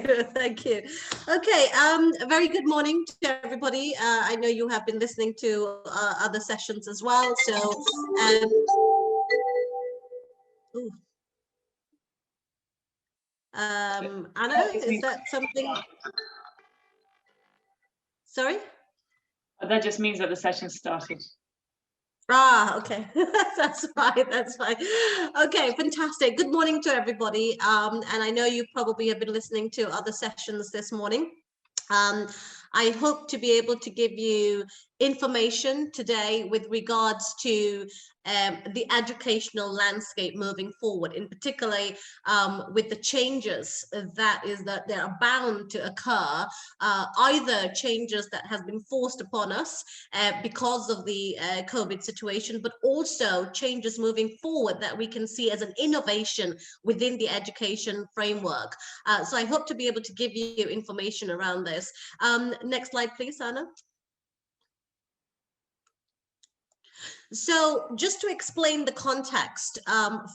Thank you. Okay, a very good morning to everybody. I know you have been listening to other sessions as well. So, Anna, is that something? Sorry? That just means that the session started. Ah, okay. That's fine. That's fine. Okay, fantastic. Good morning to everybody. And I know you probably have been listening to other sessions this morning. I hope to be able to give you information today with regards to the educational landscape moving forward, in particular with the changes that they are bound to occur, either changes that have been forced upon us because of the COVID situation, but also changes moving forward that we can see as an innovation within the education framework. So I hope to be able to give you information around this. Next slide, please, Anna. So just to explain the context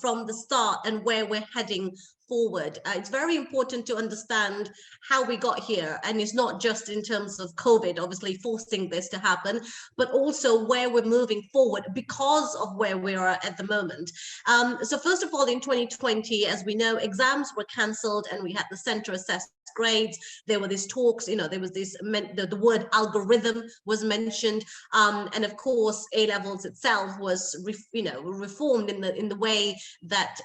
from the start and where we're heading forward, it's very important to understand how we got here, and it's not just in terms of COVID obviously forcing this to happen, but also where we're moving forward because of where we are at the moment. So first of all, in 2020, as we know, exams were cancelled and we had the center assessed grades. There were these talks, there was this, the word algorithm was mentioned, and of course A levels itself was reformed in the way that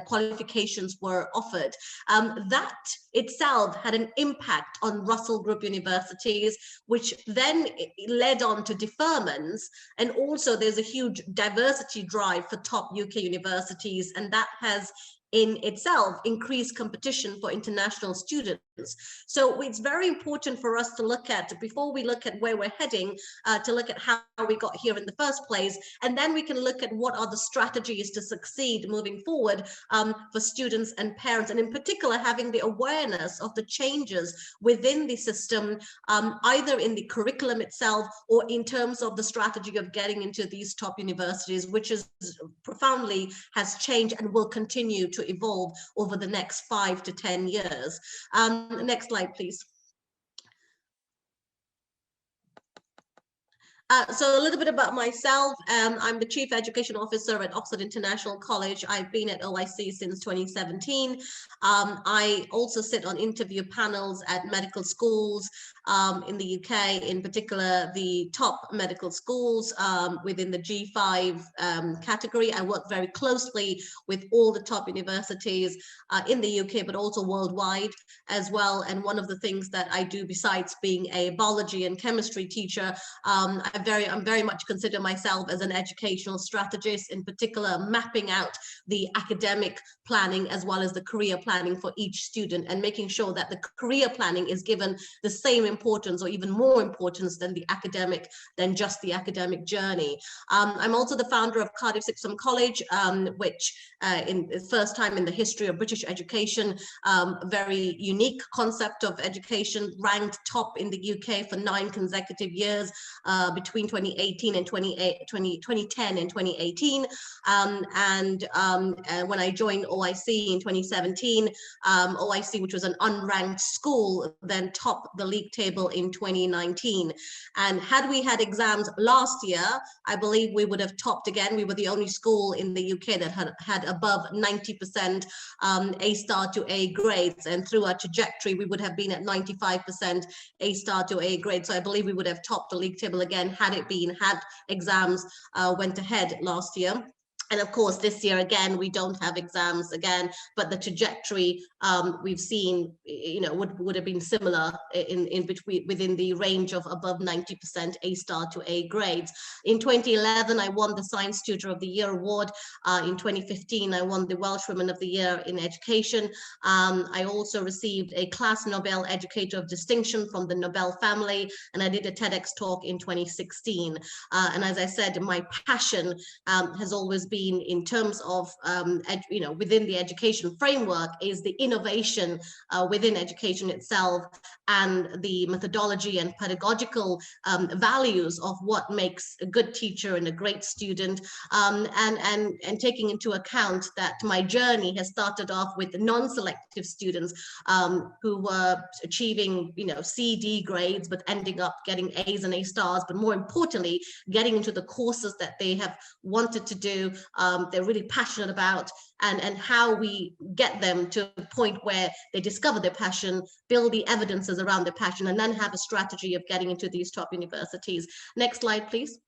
qualifications were offered. That itself had an impact on Russell Group universities, which then led on to deferments, and also there's a huge diversity drive for top UK universities, and that has in itself increased competition for international students. So it's very important for us to look at, before we look at where we're heading, to look at how we got here in the first place, and then we can look at what are the strategies to succeed moving forward for students and parents, and in particular having the awareness of the changes within the system, either in the curriculum itself or in terms of the strategy of getting into these top universities, which is profoundly has changed and will continue to evolve over the next 5 to 10 years. Next slide, please. So a little bit about myself. I'm the Chief Education Officer at Oxford International College. I've been at OIC since 2017. I also sit on interview panels at medical schools in the UK, in particular the top medical schools within the G5 category. I work very closely with all the top universities in the UK, but also worldwide as well. And one of the things that I do, besides being a biology and chemistry teacher, I'm very much consider myself as an educational strategist, in particular mapping out the academic planning as well as the career planning for each student, and making sure that the career planning is given the same importance or even more importance than just the academic journey. I'm also the founder of Cardiff Sixtham College, which in the first time in the history of British education, very unique concept of education, ranked top in the UK for 9 consecutive years between 2018 and 2010 and 2018. When I joined OIC in 2017, OIC, which was an unranked school, then topped the league table in 2019. And had we had exams last year, I believe we would have topped again. We were the only school in the UK that had above 90% A star to A grades, and through our trajectory, we would have been at 95% A star to A grade. So I believe we would have topped the league table again had exams went ahead last year. And of course, this year, again, we don't have exams again, but the trajectory we've seen, would have been similar in between, within the range of above 90% A star to A grades. In 2011, I won the Science Tutor of the Year award. In 2015, I won the Welsh Woman of the Year in Education. I also received a Class Nobel Educator of Distinction from the Nobel family, and I did a TEDx talk in 2016. And as I said, my passion has always been been in terms of, within the education framework is the innovation within education itself and the methodology and pedagogical values of what makes a good teacher and a great student, and taking into account that my journey has started off with non-selective students who were achieving, C, D grades, but ending up getting A's and A stars, but more importantly, getting into the courses that they have wanted to do, they're really passionate about, and how we get them to a point where they discover their passion, build the evidences around their passion, and then have a strategy of getting into these top universities. Next slide, please.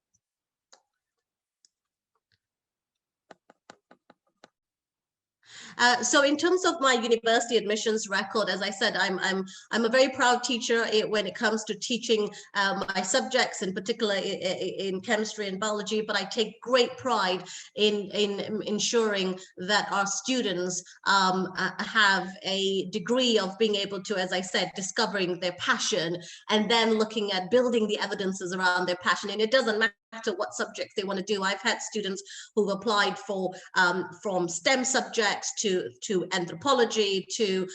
So in terms of my university admissions record, as I said, I'm a very proud teacher when it comes to teaching my subjects, in particular in chemistry and biology, but I take great pride in ensuring that our students have a degree of being able to, as I said, discovering their passion and then looking at building the evidences around their passion. And it doesn't matter what subjects they want to do. I've had students who've applied for from STEM subjects to anthropology, to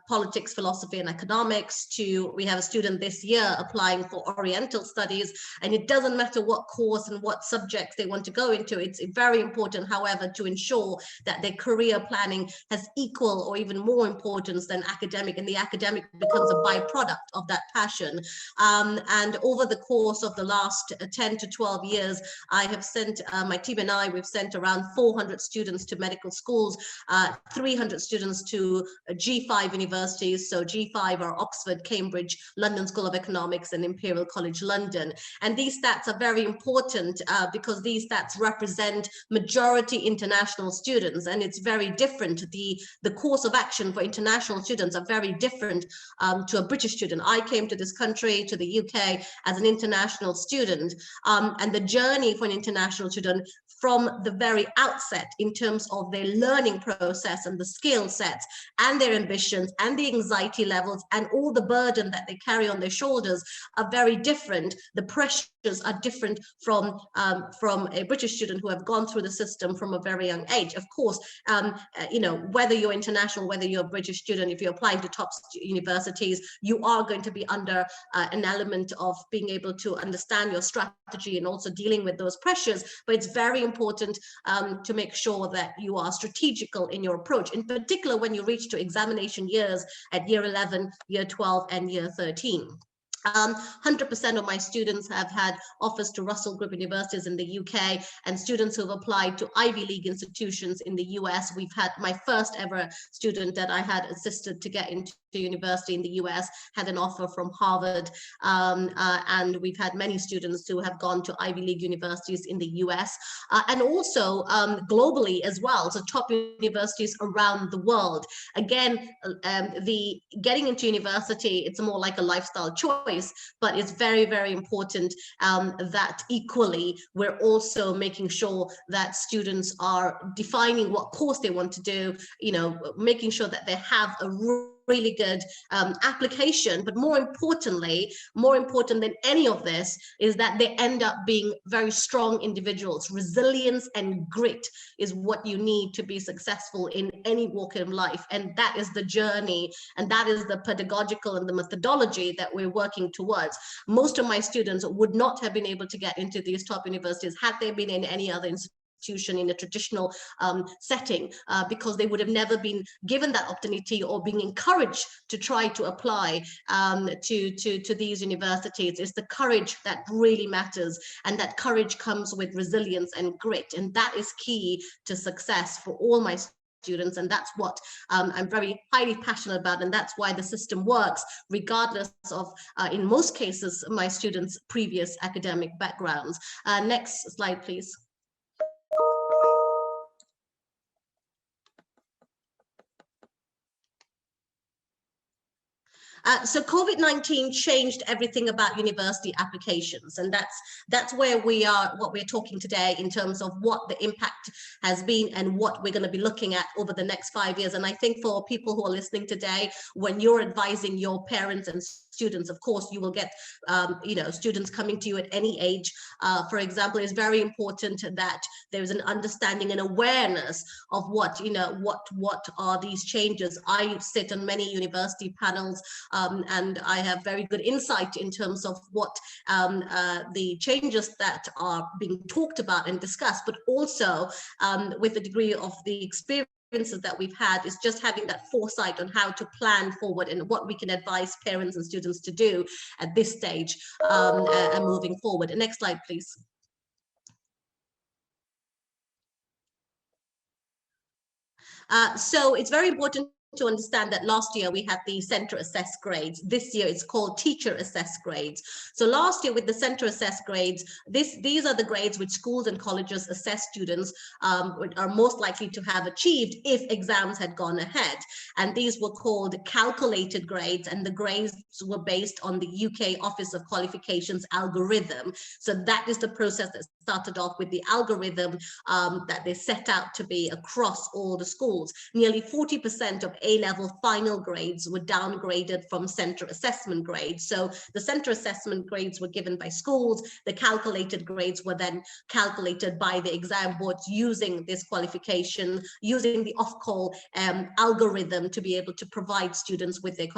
politics, philosophy, and economics, we have a student this year applying for Oriental studies, and it doesn't matter what course and what subjects they want to go into. It's very important, however, to ensure that their career planning has equal or even more importance than academic, and the academic becomes a byproduct of that passion. And over the course of the last 10 to 12 years, I have sent, my team and I, we've sent around 400 students to medical schools, 300 students to G5 universities. So G5 are Oxford, Cambridge, London School of Economics, and Imperial College London. And these stats are very important because these stats represent majority international students, and it's very different. The course of action for international students are very different to a British student. I came to this country, to the UK, as an international student, and the journey for an international student from the very outset in terms of their learning process and the skill sets and their ambitions and the anxiety levels and all the burden that they carry on their shoulders are very different. The pressures are different from a British student who have gone through the system from a very young age. Of course, whether you're international, whether you're a British student, if you're applying to top universities, you are going to be under an element of being able to understand your strategy and also dealing with those pressures. But it's very important to make sure that you are strategical in your approach, in particular when you reach to examination years at year 11, year 12, and year 13. 100% of my students have had offers to Russell Group universities in the UK, and students who've applied to Ivy League institutions in the US. We've had my first ever student that I had assisted to get into university in the US had an offer from Harvard, and we've had many students who have gone to Ivy League universities in the US, and also globally as well, so top universities around the world. Again, the getting into university, it's more like a lifestyle choice, but it's very, very important that equally we're also making sure that students are defining what course they want to do, making sure that they have a really good application, but more important than any of this is that they end up being very strong individuals. Resilience and grit is what you need to be successful in any walk in life, and that is the journey, and that is the pedagogical and the methodology that we're working towards. Most of my students would not have been able to get into these top universities had they been in any other institution in a traditional setting, because they would have never been given that opportunity or being encouraged to try to apply to these universities. It's the courage that really matters, and that courage comes with resilience and grit, and that is key to success for all my students, and that's what I'm very highly passionate about, and that's why the system works regardless of, in most cases, my students' previous academic backgrounds. Next slide, please. So COVID-19 changed everything about university applications, and that's where we are, what we're talking today in terms of what the impact has been and what we're going to be looking at over the next 5 years. And I think for people who are listening today, when you're advising your parents and students. Of course, you will get, students coming to you at any age. For example, it's very important that there's an understanding and awareness of what are these changes. I sit on many university panels, and I have very good insight in terms of what the changes that are being talked about and discussed, but also with a degree of the experience that we've had, is just having that foresight on how to plan forward and what we can advise parents and students to do at this stage and moving forward. And next slide, please. So it's very important to understand that last year we had the center assessed grades. This year it's called teacher assessed grades. So last year with the center assessed grades, these are the grades which schools and colleges assess students are most likely to have achieved if exams had gone ahead. And these were called calculated grades, and the grades were based on the UK Office of Qualifications algorithm. So that is the process that started off with the algorithm that they set out to be across all the schools. Nearly 40% of A-level final grades were downgraded from center assessment grades. So the center assessment grades were given by schools. The calculated grades were then calculated by the exam boards using this qualification, using the off-call algorithm to be able to provide students with their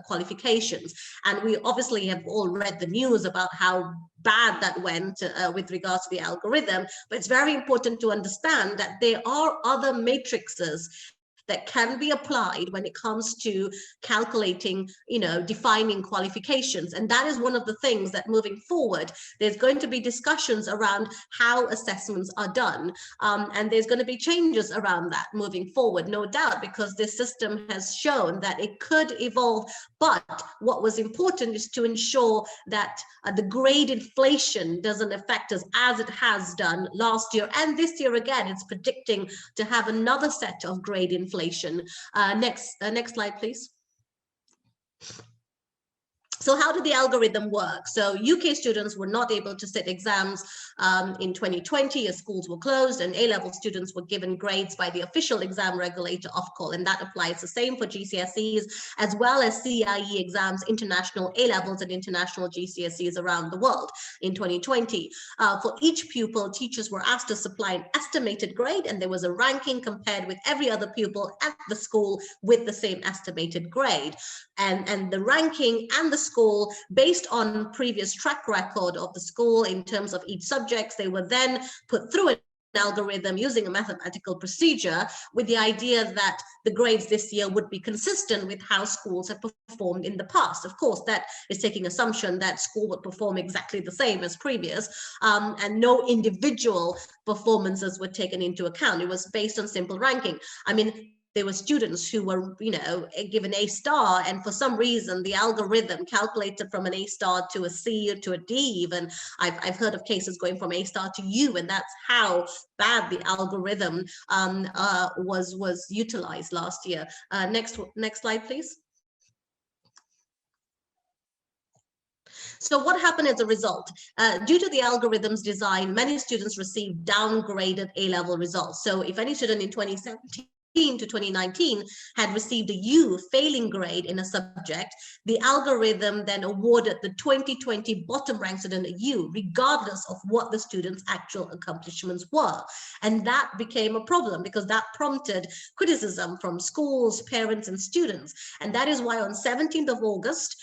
qualifications. And we obviously have all read the news about how bad that went with regards to the algorithm, but it's very important to understand that there are other matrices that can be applied when it comes to calculating, defining qualifications. And that is one of the things that moving forward, there's going to be discussions around how assessments are done. And there's going to be changes around that moving forward, no doubt, because this system has shown that it could evolve. But what was important is to ensure that the grade inflation doesn't affect us as it has done last year. And this year, again, it's predicting to have another set of grade inflation. Next slide, please. So how did the algorithm work? So UK students were not able to sit exams in 2020 as schools were closed, and A-level students were given grades by the official exam regulator Ofqual, and that applies the same for GCSEs as well as CIE exams, international A-levels and international GCSEs around the world in 2020. For each pupil, teachers were asked to supply an estimated grade, and there was a ranking compared with every other pupil at the school with the same estimated grade. And the ranking and the school, based on previous track record of the school in terms of each subject, they were then put through an algorithm using a mathematical procedure with the idea that the grades this year would be consistent with how schools have performed in the past. Of course, that is taking assumption that school would perform exactly the same as previous, and no individual performances were taken into account. It was based on simple ranking. I mean, there were students who were, given A star, and for some reason the algorithm calculated from an A star to a C or to a D even. I've heard of cases going from A star to U, and that's how bad the algorithm was utilized last year. Next slide, please. So what happened as a result? Due to the algorithm's design, many students received downgraded A-level results. So if any student in 2017 to 2019 had received a U failing grade in a subject, the algorithm then awarded the 2020 bottom ranked student a U, regardless of what the student's actual accomplishments were. And that became a problem because that prompted criticism from schools, parents, and students. And that is why on 17th of August,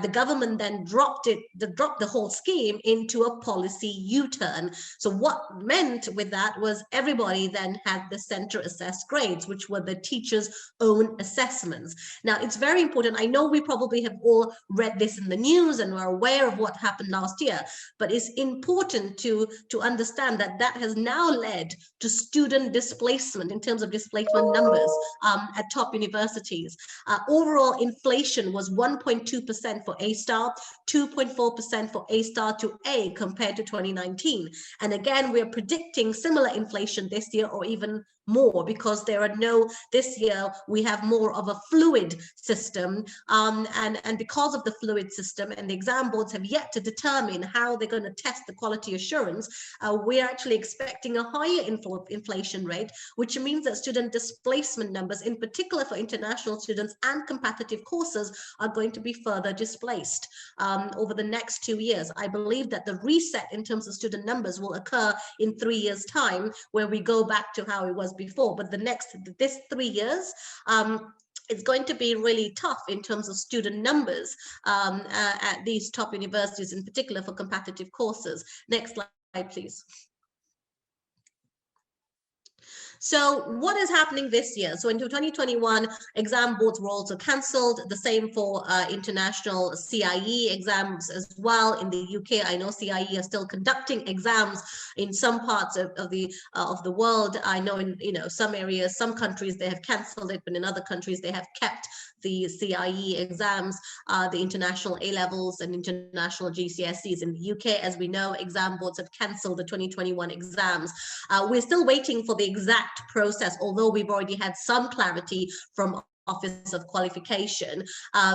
the government then dropped the whole scheme into a policy U-turn. So what meant with that was everybody then had the center assessed grades, which were the teachers' own assessments. Now, it's very important. I know we probably have all read this in the news and are aware of what happened last year, but it's important to understand that that has now led to student displacement in terms of displacement numbers at top universities. Overall inflation was 1.2% for A star, 2.4% for A star to A compared to 2019. And again, we're predicting similar inflation this year or even more, because there are this year we have more of a fluid system, and because of the fluid system, and the exam boards have yet to determine how they're going to test the quality assurance, we're actually expecting a higher inflation rate, which means that student displacement numbers, in particular for international students and competitive courses, are going to be further displaced over the next 2 years. I believe that the reset in terms of student numbers will occur in 3 years' time, where we go back to how it was before. But this 3 years, it's going to be really tough in terms of student numbers at these top universities, in particular for competitive courses. Next slide, please. So what is happening this year? So in 2021, exam boards were also cancelled. The same for international CIE exams as well. In the UK, I know CIE are still conducting exams in some parts of the world. I know in some areas, some countries, they have cancelled it, but in other countries they have kept the CIE exams, the international A-levels and international GCSEs. In the UK, as we know, exam boards have cancelled the 2021 exams. We're still waiting for the exact process, although we've already had some clarity from Office of Qualification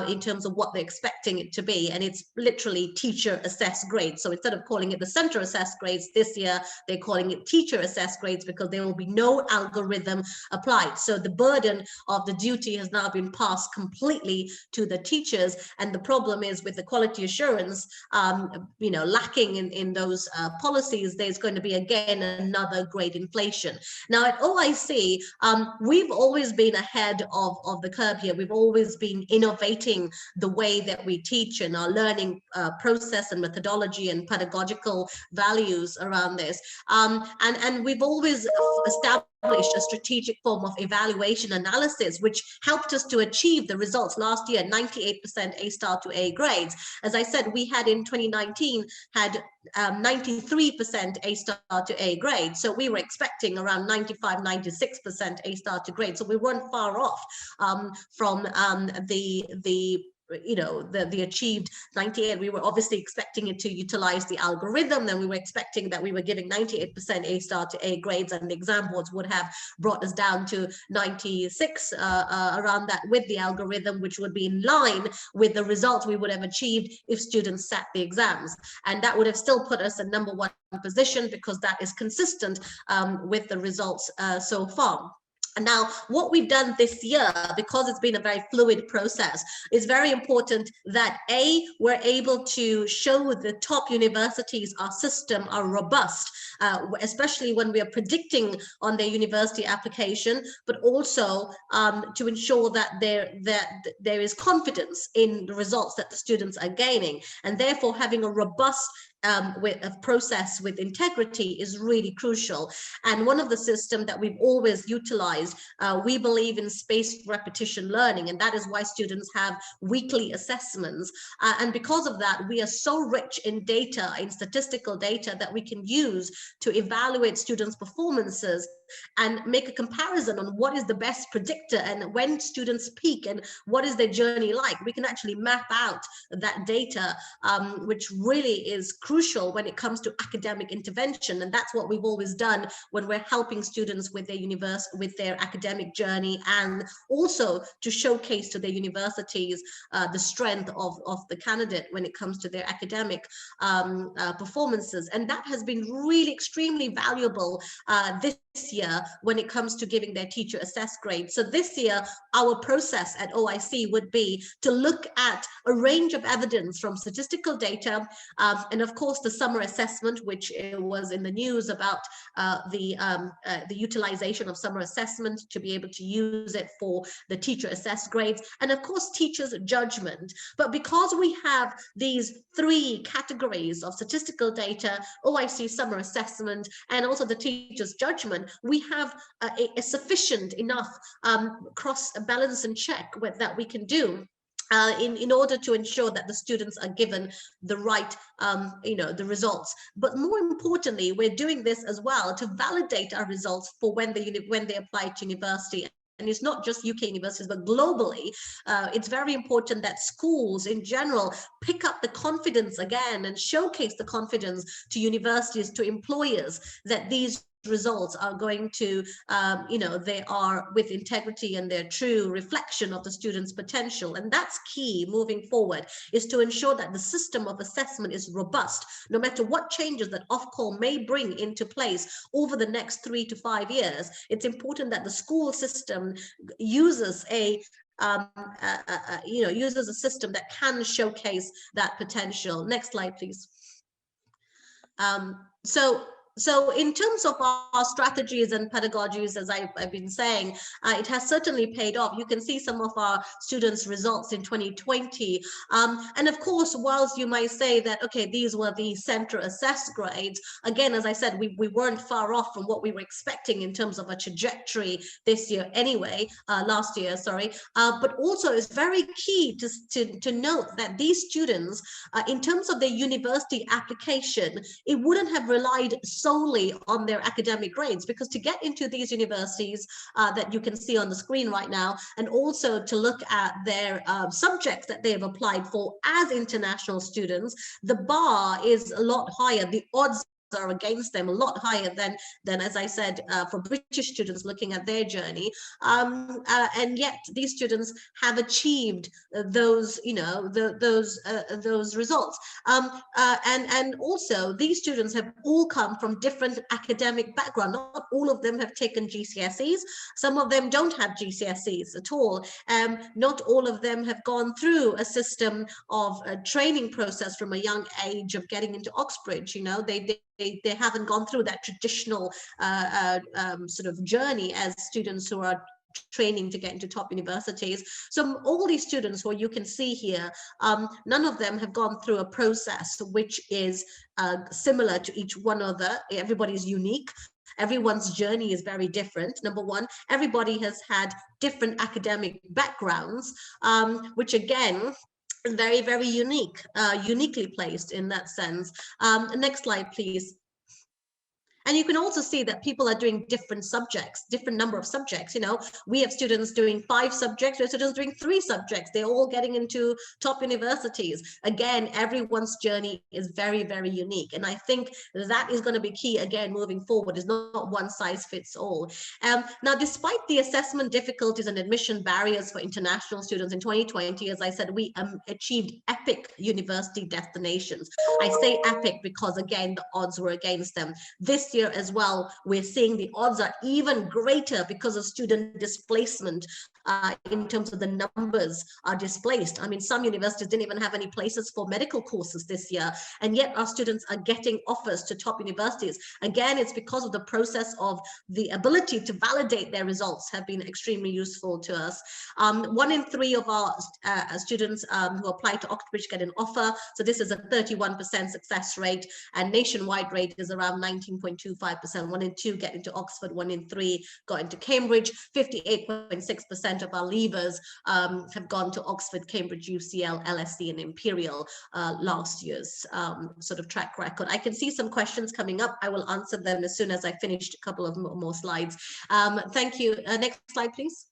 in terms of what they're expecting it to be, and it's literally teacher assessed grades. So instead of calling it the center assessed grades this year, they're calling it teacher assessed grades, because there will be no algorithm applied. So the burden of the duty has now been passed completely to the teachers, and the problem is with the quality assurance lacking in those policies, there's going to be again another grade inflation. Now at OIC, we've always been ahead of the curve here. We've always been innovating the way that we teach and our learning process and methodology and pedagogical values around this. And we've always established a strategic form of evaluation analysis, which helped us to achieve the results last year, 98% A star to A grades. As I said, we had in 2019 had 93% A star to A grade. So we were expecting around 95, 96% A star to grade. So we weren't far off from the achieved 98. We were obviously expecting it to utilize the algorithm. Then we were expecting that we were giving 98% A star to A grades, and the exam boards would have brought us down to 96 around that with the algorithm, which would be in line with the results we would have achieved if students sat the exams. And that would have still put us in #1 position, because that is consistent with the results so far. And now what we've done this year, because it's been a very fluid process, is very important that we're able to show the top universities our system are robust, especially when we are predicting on their university application, but also to ensure that there is confidence in the results that the students are gaining. And therefore having a robust with a process with integrity is really crucial. And one of the systems that we've always utilized, we believe in spaced repetition learning, and that is why students have weekly assessments. And because of that, we are so rich in data, in statistical data, that we can use to evaluate students' performances and make a comparison on what is the best predictor and when students peak and what is their journey like. We can actually map out that data, which really is crucial when it comes to academic intervention. And that's what we've always done when we're helping students with their academic journey, and also to showcase to their universities the strength of the candidate when it comes to their academic performances. And that has been really extremely valuable this year when it comes to giving their teacher assessed grades. So this year, our process at OIC would be to look at a range of evidence from statistical data, and of course the summer assessment, which was in the news about the utilization of summer assessment to be able to use it for the teacher assessed grades, and of course teachers' judgment. But because we have these 3 categories of statistical data, OIC summer assessment, and also the teacher's judgment, we have a sufficient enough cross balance and check that we can do in order to ensure that the students are given the right, the results. But more importantly, we're doing this as well to validate our results for when they apply to university. And it's not just UK universities, but globally, it's very important that schools in general pick up the confidence again and showcase the confidence to universities, to employers, that these results are going to, they are with integrity and they're true reflection of the student's potential. And that's key moving forward, is to ensure that the system of assessment is robust, no matter what changes that Ofqual may bring into place over the next 3 to 5 years. It's important that the school system uses uses a system that can showcase that potential. Next slide, please. So in terms of our strategies and pedagogies, as I've been saying, it has certainly paid off. You can see some of our students' results in 2020. And of course, whilst you might say that, okay, these were the center assessed grades, again, as I said, we weren't far off from what we were expecting in terms of a trajectory this year anyway, last year, sorry. But also it's very key to note that these students, in terms of their university application, it wouldn't have relied solely on their academic grades, because to get into these universities that you can see on the screen right now, and also to look at their subjects that they have applied for as international students, the bar is a lot higher. The odds are against them a lot higher than as I said, for British students looking at their journey, and yet these students have achieved those results, and also these students have all come from different academic background. Not all of them have taken GCSEs, some of them don't have GCSEs at all, not all of them have gone through a system of a training process from a young age of getting into Oxbridge. They haven't gone through that traditional sort of journey as students who are training to get into top universities. So all these students who you can see here, none of them have gone through a process which is similar to each one other. Everybody's unique. Everyone's journey is very different. Number one, everybody has had different academic backgrounds, which again, very, very unique, uniquely placed in that sense. Next slide, please. And you can also see that people are doing different subjects, different number of subjects. We have students doing 5 subjects, we have students doing 3 subjects. They're all getting into top universities. Again, everyone's journey is very, very unique. And I think that is going to be key, again, moving forward, is not one size fits all. Now, despite the assessment difficulties and admission barriers for international students in 2020, as I said, we achieved epic university destinations. I say epic because, again, the odds were against them. This year as well, we're seeing the odds are even greater because of student displacement. In terms of the numbers are displaced. I mean, some universities didn't even have any places for medical courses this year, and yet our students are getting offers to top universities. Again, it's because of the process of the ability to validate their results have been extremely useful to us. 1 in 3 of our students who apply to Oxbridge get an offer. So this is a 31% success rate, and nationwide rate is around 19.25%. 1 in 2 get into Oxford, 1 in 3 got into Cambridge. 58.6% of our leavers have gone to Oxford, Cambridge, UCL, LSE, and Imperial, last year's sort of track record. I can see some questions coming up. I will answer them as soon as I finished a couple of more slides. Thank you. Next slide, please.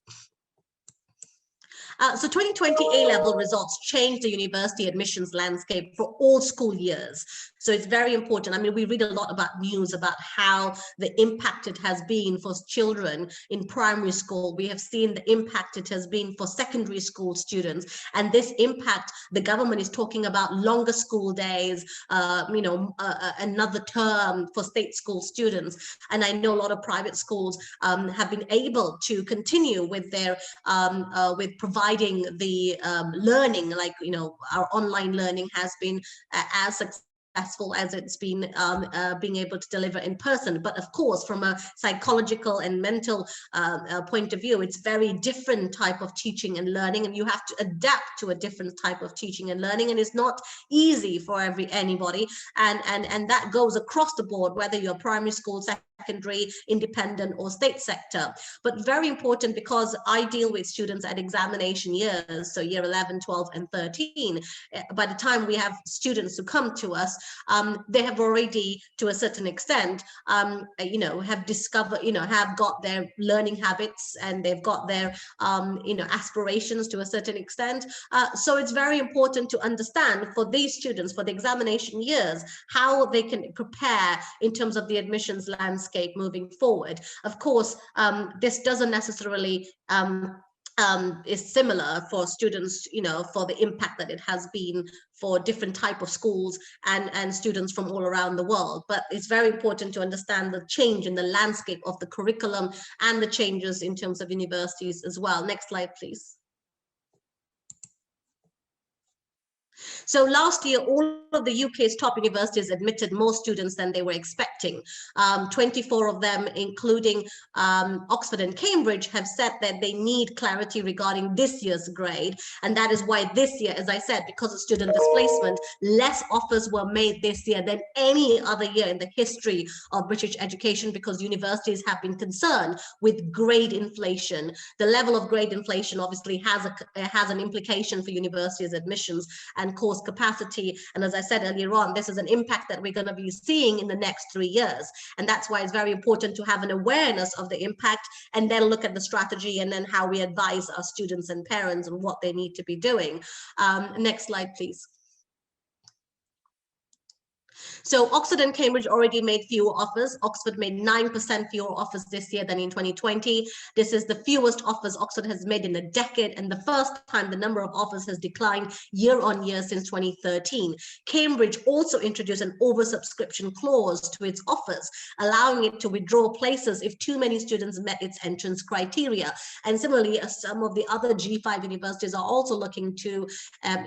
So 2020 A-level results changed the university admissions landscape for all school years. So it's very important. I mean, we read a lot about news about how the impact it has been for children in primary school. We have seen the impact it has been for secondary school students. And this impact, the government is talking about longer school days, another term for state school students. And I know a lot of private schools have been able to continue with their with providing the learning, like our online learning has been as successful as it's been being able to deliver in person. But of course, from a psychological and mental point of view, it's very different type of teaching and learning, and you have to adapt to a different type of teaching and learning, and it's not easy for anybody, and that goes across the board, whether you're primary school, secondary, independent, or state sector. But very important, because I deal with students at examination years, so year 11, 12, and 13. By the time we have students who come to us, they have already, to a certain extent, have discovered, have got their learning habits, and they've got their, aspirations to a certain extent. So it's very important to understand for these students, for the examination years, how they can prepare in terms of the admissions landscape landscape moving forward. Of course, this doesn't necessarily is similar for students, for the impact that it has been for different type of schools and students from all around the world. But it's very important to understand the change in the landscape of the curriculum and the changes in terms of universities as well. Next slide, please. So last year, all of the UK's top universities admitted more students than they were expecting. 24 of them, including Oxford and Cambridge, have said that they need clarity regarding this year's grade. And that is why this year, as I said, because of student displacement, less offers were made this year than any other year in the history of British education, because universities have been concerned with grade inflation. The level of grade inflation obviously has an implication for universities' admissions and course capacity. And as I said earlier on, this is an impact that we're going to be seeing in the next 3 years. And that's why it's very important to have an awareness of the impact and then look at the strategy and then how we advise our students and parents on what they need to be doing. Next slide, please. So Oxford and Cambridge already made fewer offers. Oxford made 9% fewer offers this year than in 2020. This is the fewest offers Oxford has made in a decade, and the first time the number of offers has declined year on year since 2013. Cambridge also introduced an oversubscription clause to its offers, allowing it to withdraw places if too many students met its entrance criteria. And similarly, some of the other G5 universities are also looking to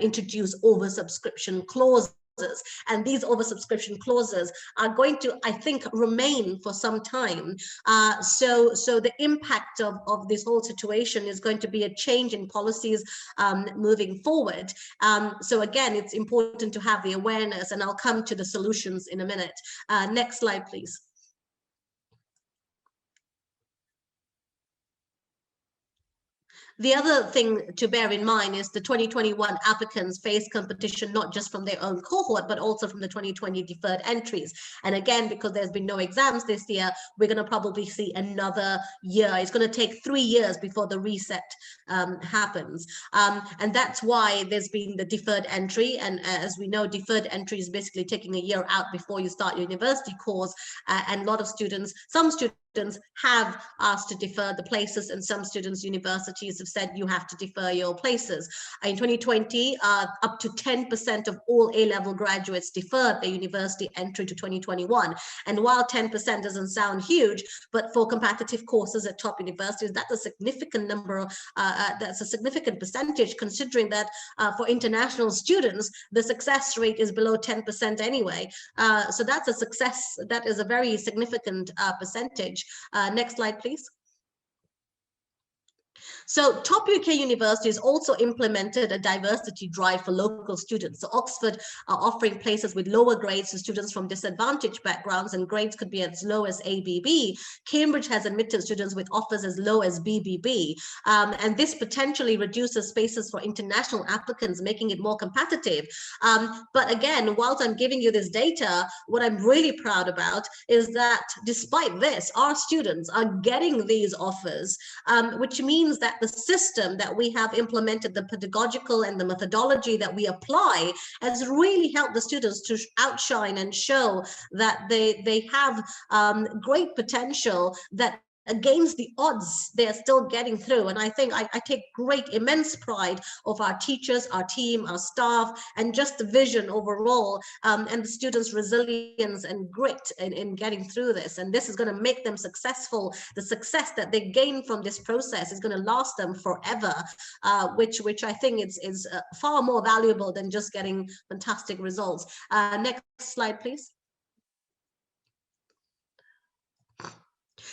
introduce oversubscription clauses. And these oversubscription clauses are going to, I think, remain for some time. So the impact of this whole situation is going to be a change in policies moving forward. So again, it's important to have the awareness, and I'll come to the solutions in a minute. Next slide, please. The other thing to bear in mind is the 2021 applicants face competition not just from their own cohort, but also from the 2020 deferred entries. And again, because there's been no exams this year, we're going to probably see another year. It's going to take 3 years before the reset happens. And that's why there's been the deferred entry. And as we know, deferred entry is basically taking a year out before you start your university course. And a lot of students, some students have asked to defer the places, and some students, universities have said you have to defer your places. In 2020, up to 10% of all A-level graduates deferred their university entry to 2021. And while 10% doesn't sound huge, but for competitive courses at top universities, that's a significant number, that's a significant percentage, considering that for international students, the success rate is below 10% anyway. So that's a success, that is a very significant percentage. Next slide, please. So top UK universities also implemented a diversity drive for local students. So Oxford are offering places with lower grades to students from disadvantaged backgrounds, and grades could be as low as ABB. Cambridge has admitted students with offers as low as BBB. And this potentially reduces spaces for international applicants, making it more competitive. But again, whilst I'm giving you this data, what I'm really proud about is that despite this, our students are getting these offers, which means that the system that we have implemented, the pedagogical and the methodology that we apply, has really helped the students to outshine and show that they have great potential, that against the odds, they're still getting through. And I think I take great, immense pride of our teachers, our team, our staff, and just the vision overall, and the students' resilience and grit in getting through this. And this is going to make them successful. The success that they gain from this process is going to last them forever, which I think is far more valuable than just getting fantastic results. Next slide, please.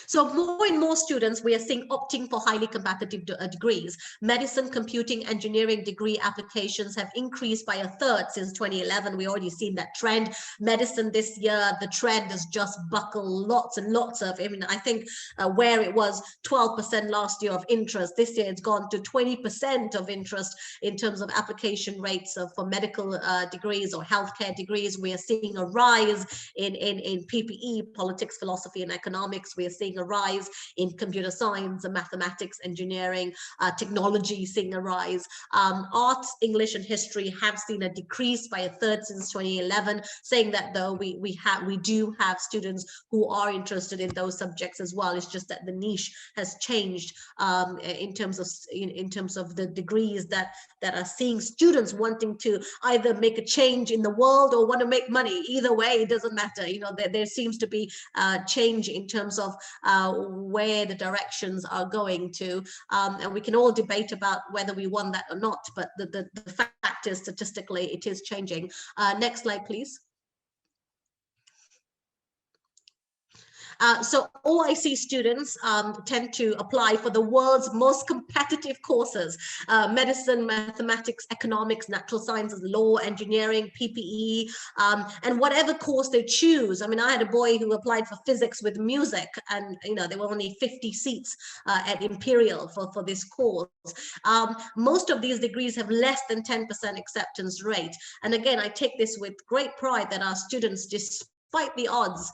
So more and more students we are seeing opting for highly competitive degrees. Medicine, computing, engineering degree applications have increased by 1/3 since 2011. We already seen that trend. Medicine this year, the trend is just buckle, lots and lots of, I think where it was 12% last year of interest, this year it's gone to 20% of interest in terms of application rates for medical degrees or healthcare degrees. We are seeing a rise in PPE, politics, philosophy, and economics. We are seeing a a rise in computer science and mathematics, engineering, technology seeing a rise. Arts, English and history have seen a decrease by a third since 2011, saying that though we do have students who are interested in those subjects as well. It's just that the niche has changed in terms of the degrees that are seeing students wanting to either make a change in the world or want to make money. Either way, it doesn't matter. You know, there seems to be change in terms of where the directions are going to, and we can all debate about whether we want that or not, but the fact is, statistically, it is changing. Next slide, please. So OIC students tend to apply for the world's most competitive courses: medicine, mathematics, economics, natural sciences, law, engineering, PPE, and whatever course they choose. I mean, I had a boy who applied for physics with music, and you know, there were only 50 seats at Imperial for this course. Most of these degrees have less than 10% acceptance rate. And again, I take this with great pride that our students, despite the odds,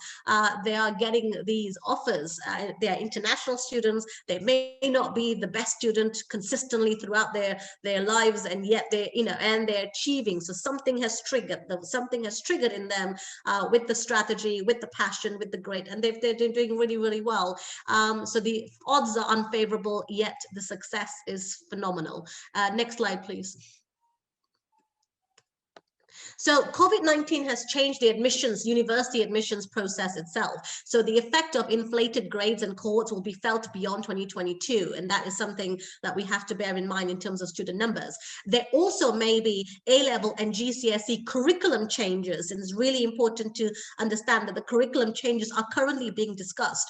they are getting these offers. They are international students. They may not be the best student consistently throughout their lives, and yet they, you know, and they're achieving. So something has triggered them. Something has triggered in them with the strategy, with the passion, with the grit, and they're doing really, really well. So the odds are unfavorable, yet the success is phenomenal. Next slide, please. So COVID-19 has changed the university admissions process itself. So the effect of inflated grades and cohorts will be felt beyond 2022. And that is something that we have to bear in mind in terms of student numbers. There also may be A-level and GCSE curriculum changes. And it's really important to understand that the curriculum changes are currently being discussed.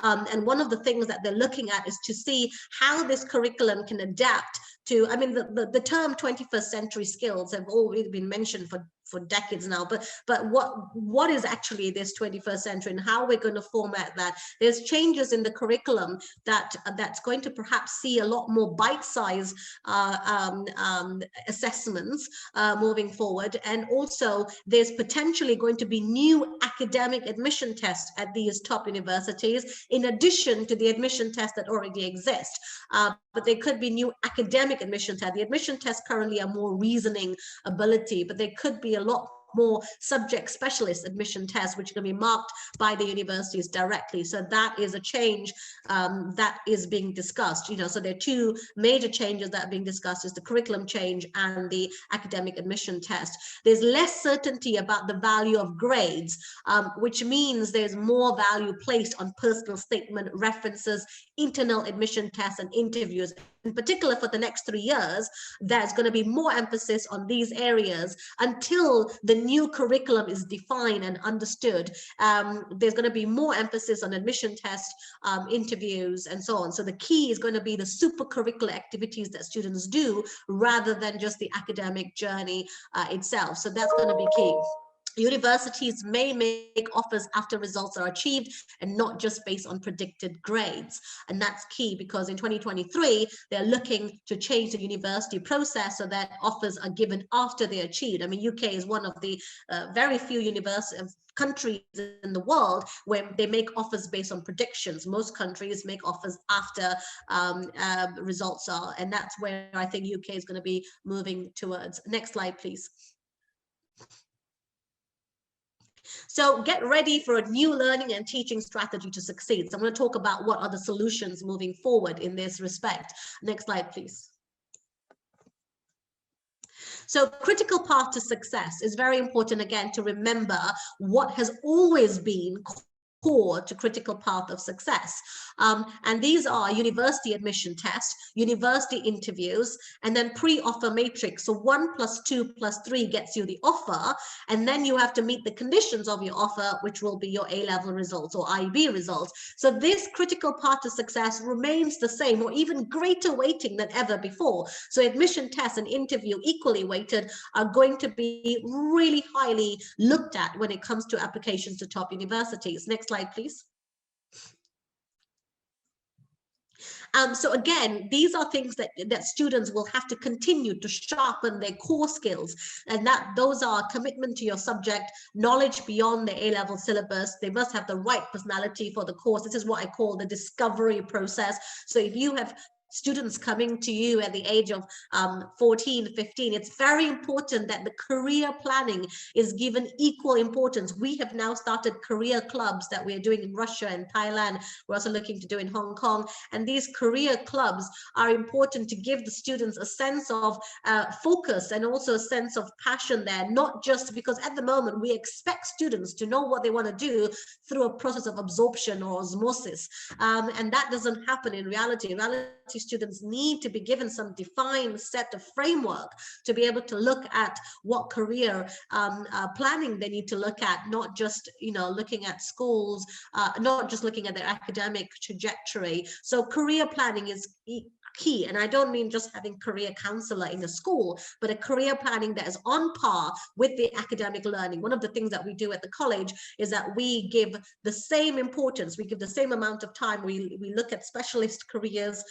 And one of the things that they're looking at is to see how this curriculum can adapt to, I mean, the term 21st century skills have already been mentioned for decades now, but what is actually this 21st century and how we're going to format that? There's changes in the curriculum that's going to perhaps see a lot more bite-sized assessments moving forward, and also there's potentially going to be new academic admission tests at these top universities in addition to the admission tests that already exist. But there could be new academic admission tests. The admission tests currently are more reasoning ability, but there could be a lot more subject specialist admission tests which are going to be marked by the universities directly. So that is a change that is being discussed. You know, so there are two major changes that are being discussed: is the curriculum change and the academic admission test. There's less certainty about the value of grades, which means there's more value placed on personal statement, references, internal admission tests and interviews. In particular, for the next 3 years, there's going to be more emphasis on these areas until the new curriculum is defined and understood. There's going to be more emphasis on admission tests, interviews, and so on. So the key is going to be the super curricular activities that students do rather than just the academic journey itself. So that's going to be key. Universities may make offers after results are achieved and not just based on predicted grades. And that's key because in 2023, they're looking to change the university process so that offers are given after they're achieved. I mean, UK is one of the very few countries in the world where they make offers based on predictions. Most countries make offers after results are, and that's where I think UK is going to be moving towards. Next slide, please. So get ready for a new learning and teaching strategy to succeed. So I'm going to talk about what are the solutions moving forward in this respect. Next slide, please. So critical path to success is very important, again, to remember what has always been core to critical path of success. And these are university admission tests, university interviews, and then pre-offer matrix. So 1 + 2 + 3 gets you the offer, and then you have to meet the conditions of your offer, which will be your A-level results or IB results. So this critical path to success remains the same or even greater weighting than ever before. So admission tests and interview, equally weighted, are going to be really highly looked at when it comes to applications to top universities. Next slide, please. So again, these are things that students will have to continue to sharpen their core skills, and that those are commitment to your subject, knowledge beyond the A-level syllabus. They must have the right personality for the course. This is what I call the discovery process. So if you have students coming to you at the age of 14, 15, it's very important that the career planning is given equal importance. We have now started career clubs that we're doing in Russia and Thailand. We're also looking to do in Hong Kong. And these career clubs are important to give the students a sense of focus and also a sense of passion there, not just because at the moment we expect students to know what they want to do through a process of absorption or osmosis. And that doesn't happen in reality. In reality, students need to be given some defined set of framework to be able to look at what career planning they need to look at, not just looking at schools, not just looking at their academic trajectory. So career planning is key, and I don't mean just having career counselor in the school, but a career planning that is on par with the academic learning. One of the things that we do at the college is that we give the same importance, we give the same amount of time. We look at specialist careers,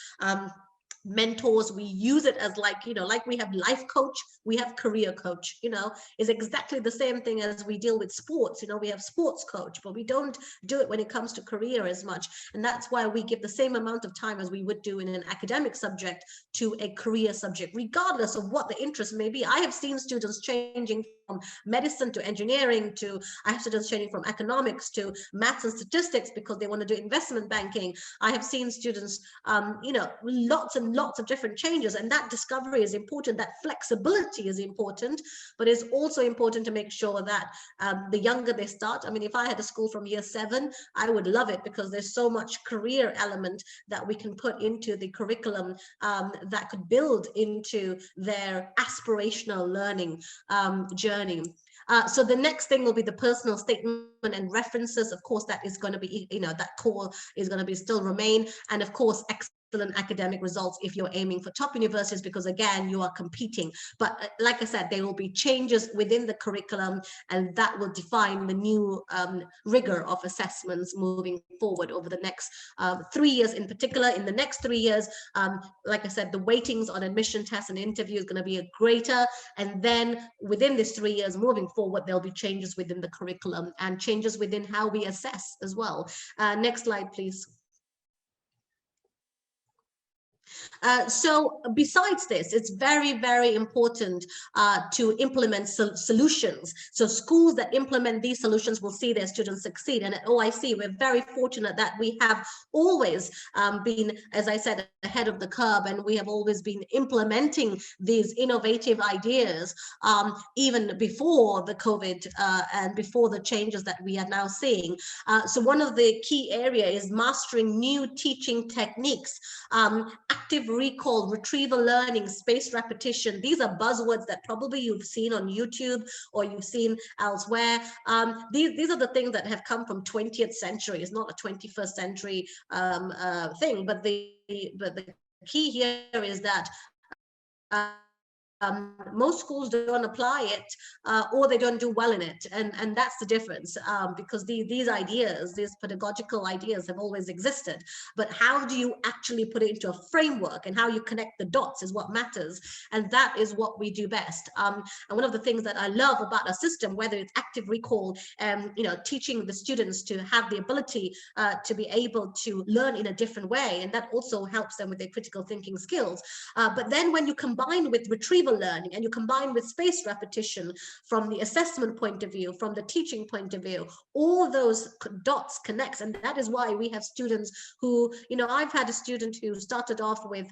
mentors. We use it as like we have life coach, we have career coach. Is exactly the same thing as we deal with sports. We have sports coach, but we don't do it when it comes to career as much. And that's why we give the same amount of time as we would do in an academic subject to a career subject, regardless of what the interest may be. I have seen students changing from medicine to engineering to, I have students changing from economics to maths and statistics because they want to do investment banking. I have seen students lots and lots of different changes, and that discovery is important. That flexibility is important, but it's also important to make sure that the younger they start. I mean, if I had a school from year 7, I would love it, because there's so much career element that we can put into the curriculum that could build into their aspirational learning journey. So the next thing will be the personal statement and references. Of course, that is going to be, that core is going to be still remain. And of course, excellent academic results if you're aiming for top universities, because again, you are competing. But like I said, there will be changes within the curriculum, and that will define the new rigor of assessments moving forward over the next 3 years in particular. In the next 3 years, like I said, the weightings on admission tests and interview is going to be greater. And then within this 3 years moving forward, there'll be changes within the curriculum and changes within how we assess as well. Next slide, please. So besides this, it's very, very important to implement solutions. So schools that implement these solutions will see their students succeed. And at OIC, we're very fortunate that we have always been, as I said, ahead of the curve, and we have always been implementing these innovative ideas even before the COVID and before the changes that we are now seeing. So one of the key areas is mastering new teaching techniques, active recall, retrieval learning, spaced repetition. These are buzzwords that probably you've seen on YouTube or you've seen elsewhere. These are the things that have come from 20th century. It's not a 21st century thing, but the key here is that most schools don't apply it or they don't do well in it, and that's the difference, because these ideas, these pedagogical ideas have always existed, but how do you actually put it into a framework and how you connect the dots is what matters, and that is what we do best. And one of the things that I love about our system, whether it's active recall, teaching the students to have the ability to be able to learn in a different way, and that also helps them with their critical thinking skills, but then when you combine with retrieval learning and you combine with spaced repetition from the assessment point of view, from the teaching point of view, all those dots connects. And that is why we have students who, I've had a student who started off with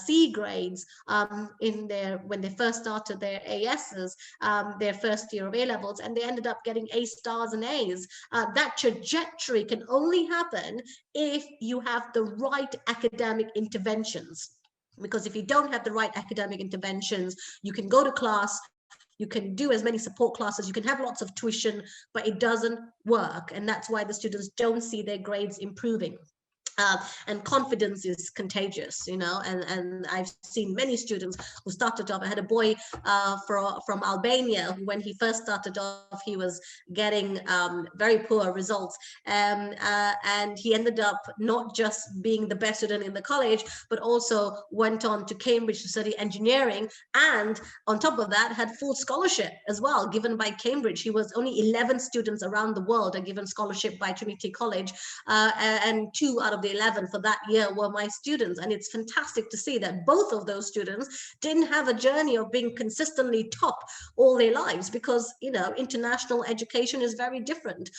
C grades when they first started their ASs, their first year of A-levels, and they ended up getting A stars and A's. That trajectory can only happen if you have the right academic interventions. Because if you don't have the right academic interventions, you can go to class, you can do as many support classes, you can have lots of tuition, but it doesn't work. And that's why the students don't see their grades improving. And confidence is contagious, you know, and I've seen many students who started off. I had a boy from Albania who, when he first started off, he was getting very poor results, and he ended up not just being the best student in the college, but also went on to Cambridge to study engineering, and on top of that had full scholarship as well given by Cambridge. He was only 11 students around the world are given scholarship by Trinity College, and 2 out of the 11 for that year were my students. And it's fantastic to see that both of those students didn't have a journey of being consistently top all their lives, because, you know, international education is very different.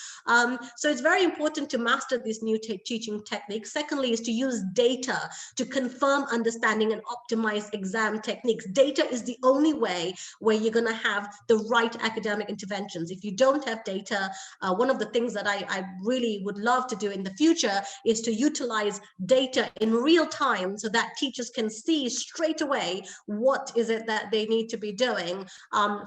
So it's very important to master these new teaching techniques. Secondly is to use data to confirm understanding and optimize exam techniques. Data is the only way where you're going to have the right academic interventions. If you don't have data, one of the things that I really would love to do in the future is to utilize data in real time, so that teachers can see straight away what is it that they need to be doing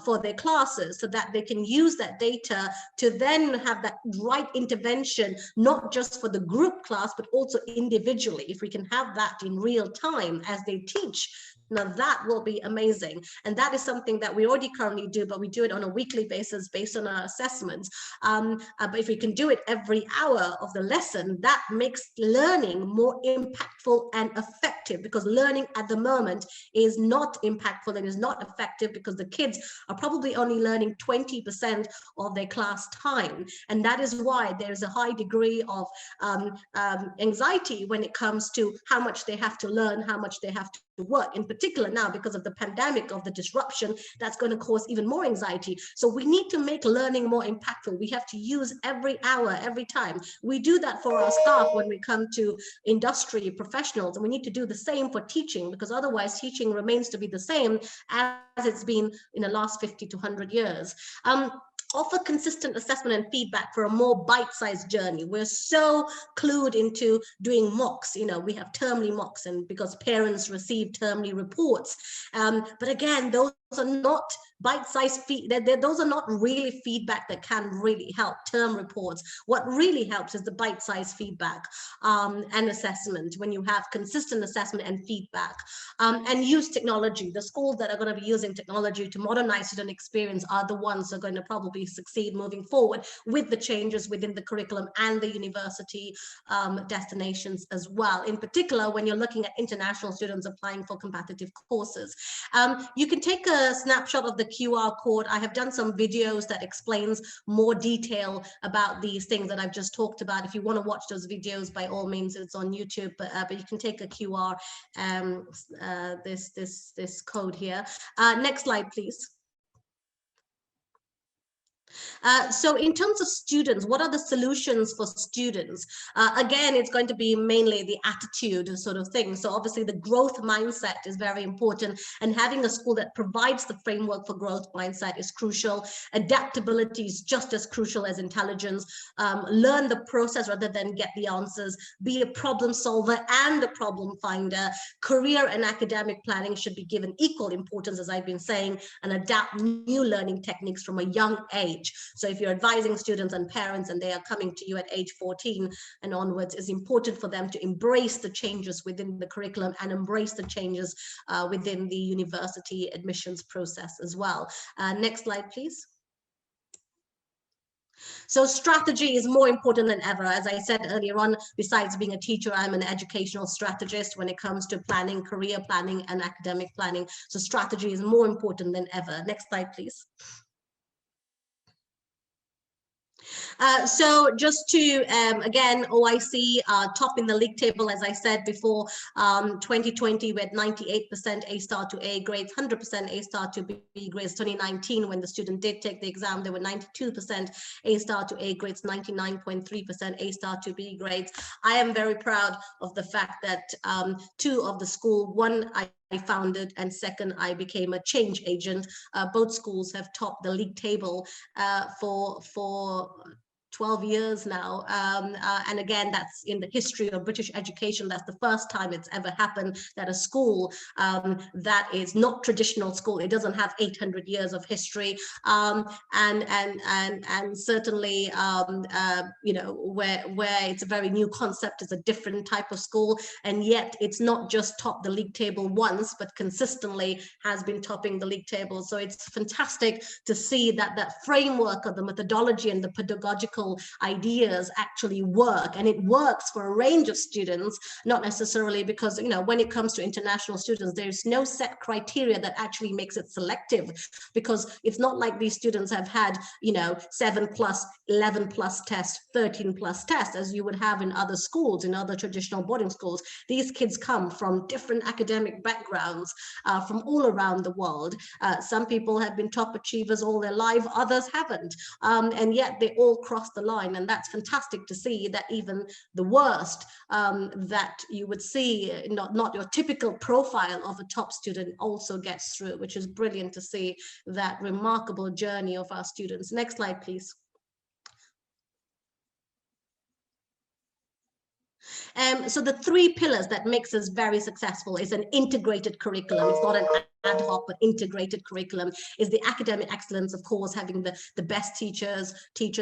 for their classes, so that they can use that data to then have that right intervention, not just for the group class, but also individually. If we can have that in real time as they teach, now that will be amazing. And that is something that we already currently do, but we do it on a weekly basis based on our assessments. But if we can do it every hour of the lesson, that makes learning more impactful and effective, because learning at the moment is not impactful and is not effective because the kids are probably only learning 20% of their class time. And that is why there's a high degree of anxiety when it comes to how much they have to learn, how much they have to work, in particular now because of the pandemic, of the disruption that's going to cause even more anxiety. So we need to make learning more impactful. We have to use every hour, every time. We do that for our staff when we come to industry professionals, and we need to do the same for teaching, because otherwise teaching remains to be the same as it's been in the last 50 to 100 years. Offer consistent assessment and feedback for a more bite-sized journey. We're so clued into doing mocks. You know, we have termly mocks, and because parents receive termly reports. But again, those are not bite-sized those are not really feedback that can really help. Term reports, what really helps is the bite-sized feedback and assessment, when you have consistent assessment and feedback. And use technology. The schools that are going to be using technology to modernize student experience are the ones that are going to probably succeed moving forward with the changes within the curriculum and the university destinations as well. In particular, when you're looking at international students applying for competitive courses, you can take a snapshot of the QR code. I have done some videos that explains more detail about these things that I've just talked about. If you want to watch those videos, by all means, it's on YouTube, but you can take a QR, this code here. Next slide, please. So in terms of students, what are the solutions for students? Again, it's going to be mainly the attitude sort of thing. So obviously the growth mindset is very important, and having a school that provides the framework for growth mindset is crucial. Adaptability is just as crucial as intelligence. Learn the process rather than get the answers. Be a problem solver and a problem finder. Career and academic planning should be given equal importance, as I've been saying, and adapt new learning techniques from a young age. So if you're advising students and parents and they are coming to you at age 14 and onwards, it's important for them to embrace the changes within the curriculum and embrace the changes within the university admissions process as well. Next slide, please. So strategy is more important than ever. As I said earlier on, besides being a teacher, I'm an educational strategist when it comes to planning, career planning, and academic planning. So strategy is more important than ever. Next slide, please. So just to, again, OIC top in the league table, as I said before, 2020 we had 98% A star to A grades, 100% A star to B grades. 2019, when the student did take the exam, there were 92% A star to A grades, 99.3% A star to B grades. I am very proud of the fact that 2 of the school, one I founded, and second, I became a change agent. Both schools have topped the league table for 12 years now. And again, that's in the history of British education. That's the first time it's ever happened that a school that is not traditional school, it doesn't have 800 years of history, and certainly, you know, where it's a very new concept, is a different type of school, and yet it's not just topped the league table once, but consistently has been topping the league table. So it's fantastic to see that that framework of the methodology and the pedagogical ideas actually work, and it works for a range of students, not necessarily because, you know, when it comes to international students, there's no set criteria that actually makes it selective, because it's not like these students have had, you know, 7+, 11+ tests, 13+ tests, as you would have in other schools, in other traditional boarding schools. These kids come from different academic backgrounds, from all around the world. Some people have been top achievers all their life, others haven't, and yet they all cross the line. And that's fantastic to see that even the worst that you would see, not your typical profile of a top student, also gets through, which is brilliant to see that remarkable journey of our students. Next slide, please. So the 3 pillars that makes us very successful is an integrated curriculum. It's not an ad hoc, but integrated curriculum. Is the academic excellence, of course, having the best teachers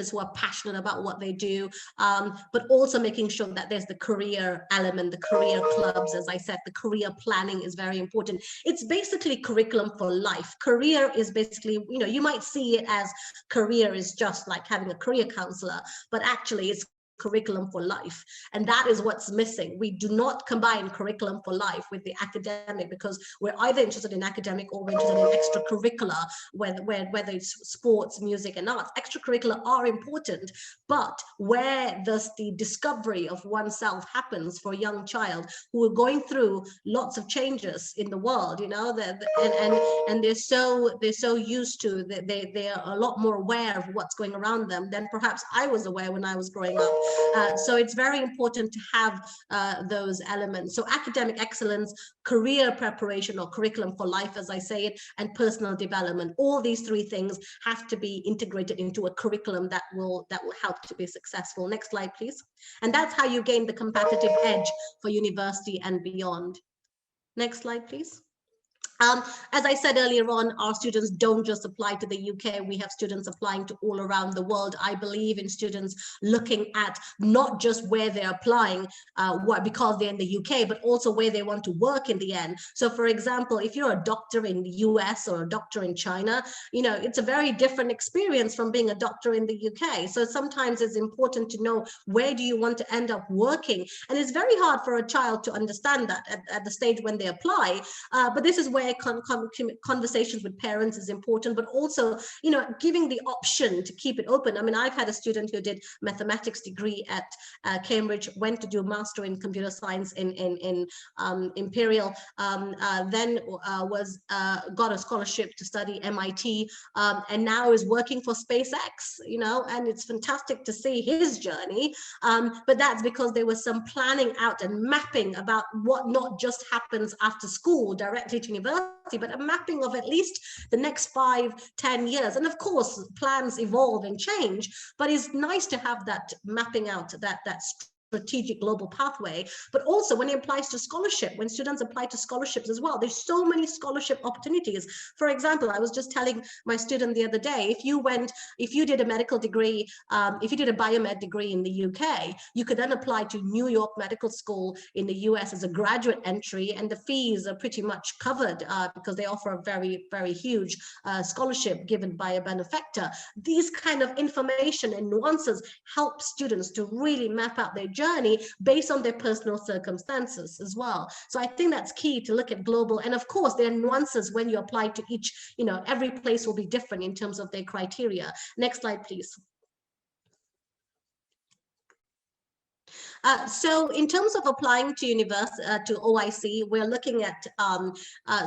who are passionate about what they do, but also making sure that there's the career element, the career clubs. As I said, the career planning is very important. It's basically curriculum for life. Career is basically, you know, you might see it as career is just like having a career counselor, but actually it's curriculum for life, and that is what's missing. We do not combine curriculum for life with the academic, because we're either interested in academic or we're interested in extracurricular, whether it's sports, music, and arts. Extracurricular are important, but where does the discovery of oneself happens for a young child who are going through lots of changes in the world, you know, and they're so used to, they are a lot more aware of what's going around them than perhaps I was aware when I was growing up. So it's very important to have those elements. So academic excellence, career preparation or curriculum for life, as I say it, and personal development. All these 3 things have to be integrated into a curriculum that will help to be successful. Next slide, please. And that's how you gain the competitive edge for university and beyond. Next slide, please. As I said earlier on, our students don't just apply to the UK. We have students applying to all around the world. I believe in students looking at not just where they're applying because they're in the UK, but also where they want to work in the end. So for example, if you're a doctor in the US or a doctor in China, you know, it's a very different experience from being a doctor in the UK. So sometimes it's important to know, where do you want to end up working? And it's very hard for a child to understand that at the stage when they apply. But this is where conversations with parents is important, but also, you know, giving the option to keep it open. I mean, I've had a student who did mathematics degree at Cambridge, went to do a master in computer science in Imperial, then got a scholarship to study MIT, and now is working for SpaceX, you know, and it's fantastic to see his journey. But that's because there was some planning out and mapping about what not just happens after school directly to university, but a mapping of at least the next 5-10 years. And of course, plans evolve and change, but it's nice to have that mapping out, that strategic global pathway. But also when it applies to scholarship, when students apply to scholarships as well, there's so many scholarship opportunities. For example, I was just telling my student the other day, if you did a medical degree, if you did a biomed degree in the UK, you could then apply to New York Medical School in the US as a graduate entry, and the fees are pretty much covered because they offer a very, very huge scholarship given by a benefactor. These kind of information and nuances help students to really map out their journey based on their personal circumstances as well. So I think that's key, to look at global. And of course, there are nuances when you apply to each, you know, every place will be different in terms of their criteria. Next slide, please. So in terms of applying to to OIC, we're looking at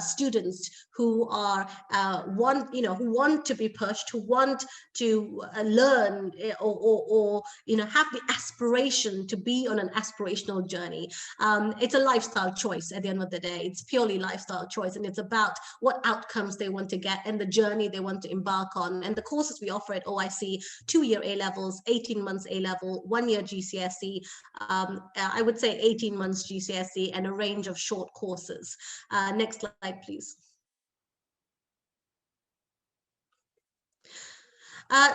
students who are who want to be pushed, who want to learn or have the aspiration to be on an aspirational journey. It's a lifestyle choice at the end of the day. It's purely lifestyle choice, and it's about what outcomes they want to get and the journey they want to embark on. And the courses we offer at OIC: 2-year A levels, 18 months A level, 1-year GCSE. I would say 18 months GCSE, and a range of short courses. Next slide, please.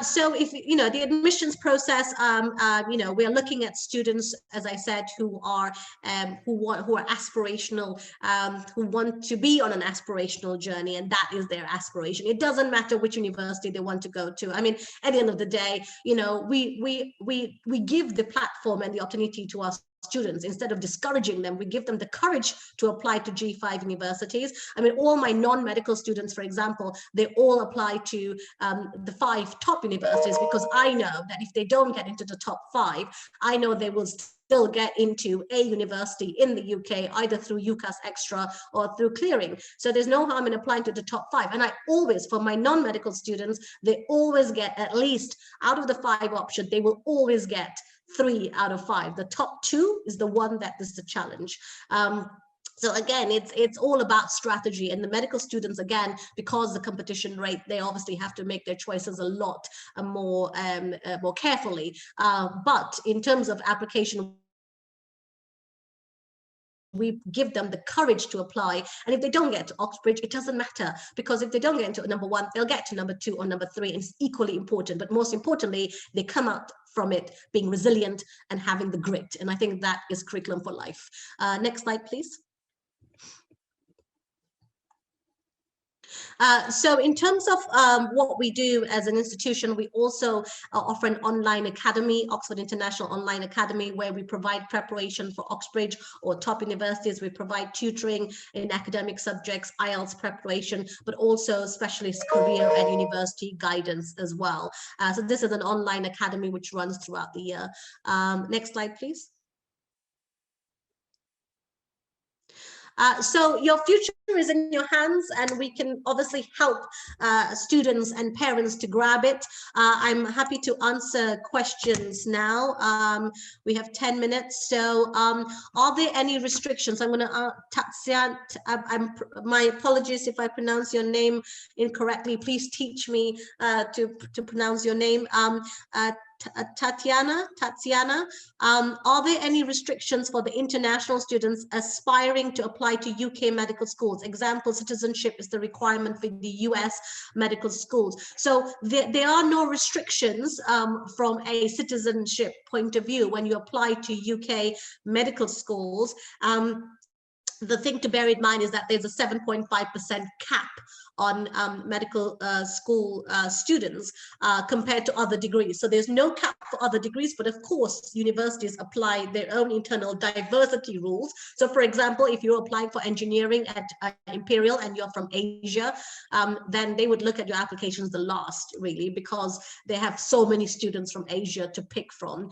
So if the admissions process, we're looking at students, as I said, who are aspirational, who want to be on an aspirational journey, and that is their aspiration. It doesn't matter which university they want to go to. I mean, at the end of the day, we give the platform and the opportunity to us students. Instead of discouraging them, we give them the courage to apply to G5 universities. I mean, all my non-medical students, for example, they all apply to the 5 top universities, because I know that if they don't get into the top 5, I know they will still get into a university in the UK, either through UCAS Extra or through clearing. So there's no harm in applying to the top 5. And I always, for my non-medical students, they always get at least, out of the 5 options, they will always get 3 out of 5. The top 2 is the one that is the challenge. So again, it's all about strategy, and the medical students, again, because the competition rate, they obviously have to make their choices a lot more carefully. But in terms of application, we give them the courage to apply. And if they don't get to Oxbridge, it doesn't matter, because if they don't get into number 1, they'll get to number 2 or number 3, and it's equally important. But most importantly, they come out from it being resilient and having the grit. And I think that is curriculum for life. Next slide, please. So in terms of what we do as an institution, we also offer an online academy, Oxford International Online Academy, where we provide preparation for Oxbridge or top universities. We provide tutoring in academic subjects, IELTS preparation, but also specialist career and university guidance as well. So this is an online academy which runs throughout the year. Next slide, please. So your future is in your hands, and we can obviously help students and parents to grab it. I'm happy to answer questions now. We have 10 minutes. So are there any restrictions? I'm going to, Tatsian, my apologies if I pronounce your name incorrectly. Please teach me to pronounce your name. Tatiana, are there any restrictions for the international students aspiring to apply to UK medical schools? Example, citizenship is the requirement for the US medical schools. So there are no restrictions from a citizenship point of view when you apply to UK medical schools. The thing to bear in mind is that there's a 7.5% cap on medical school students compared to other degrees. So there's no cap for other degrees, but of course, universities apply their own internal diversity rules. So for example, if you're applying for engineering at Imperial and you're from Asia, then they would look at your applications the last, really, because they have so many students from Asia to pick from.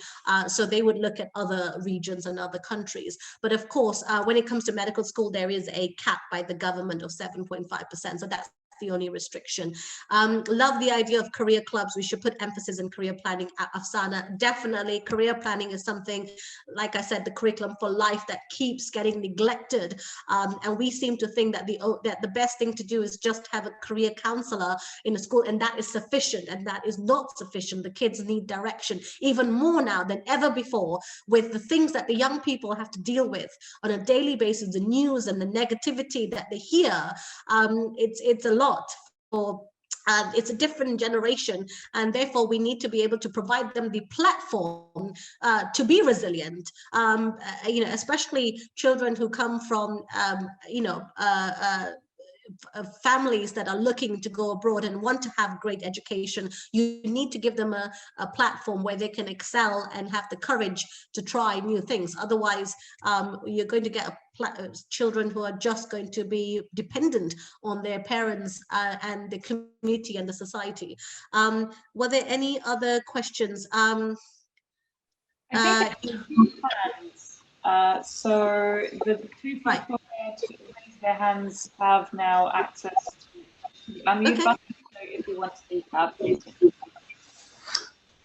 So they would look at other regions and other countries. But of course, when it comes to medical school, there is a cap by the government of 7.5%. So that's the only restriction. Love the idea of career clubs. We should put emphasis in career planning at Afsana. Definitely, career planning is something, like I said, the curriculum for life that keeps getting neglected. And we seem to think that the best thing to do is just have a career counselor in a school, and that is sufficient, and that is not sufficient. The kids need direction even more now than ever before, with the things that the young people have to deal with on a daily basis, the news and the negativity that they hear. It's a lot for it's a different generation, and therefore we need to be able to provide them the platform to be resilient, especially children who come from families that are looking to go abroad and want to have great education. You need to give them a platform where they can excel and have the courage to try new things. Otherwise, you're going to get children who are just going to be dependent on their parents and the community and the society. Were there any other questions? I think it's two hands. So the two Right. people that raise their hands have now access to the unmute Okay. button. So if you want to speak up, please do.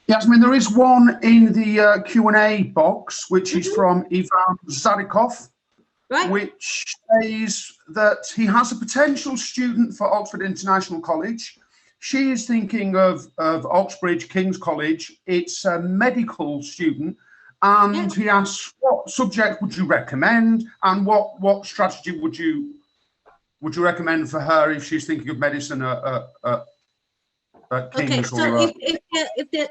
Yasmin, there is one in the Q&A box, which is Mhm. from Ivan Zadikov, Right. which says that he has a potential student for Oxford International College. She is thinking of Oxbridge King's College. It's a medical student, and Yeah. he asks, what subject would you recommend, and what strategy would you recommend for her if she's thinking of medicine at Okay, King's so or?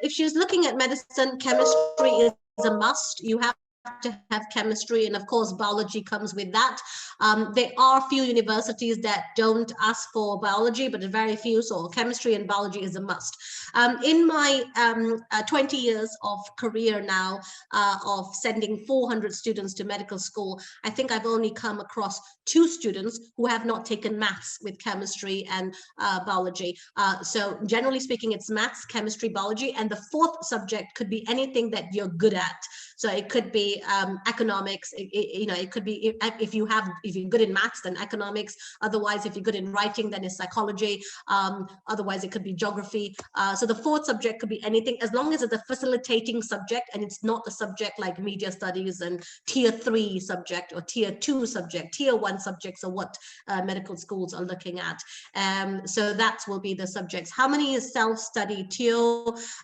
if she's looking at medicine, chemistry is a must. You have to have chemistry, and of course biology comes with that. There are few universities that don't ask for biology, but very few, so chemistry and biology is a must. In my 20 years of career now, of sending 400 students to medical school, I think I've only come across 2 students who have not taken maths with chemistry and biology. So generally speaking, it's maths, chemistry, biology, and the 4th subject could be anything that you're good at. So it could be economics. It could be if you're good in maths, then economics. Otherwise, if you're good in writing, then it's psychology. Otherwise, it could be geography. So the 4th subject could be anything, as long as it's a facilitating subject and it's not a subject like media studies and tier 3 subject or tier 2 subject. Tier 1 subjects are what medical schools are looking at. So that will be the subjects. How many self-study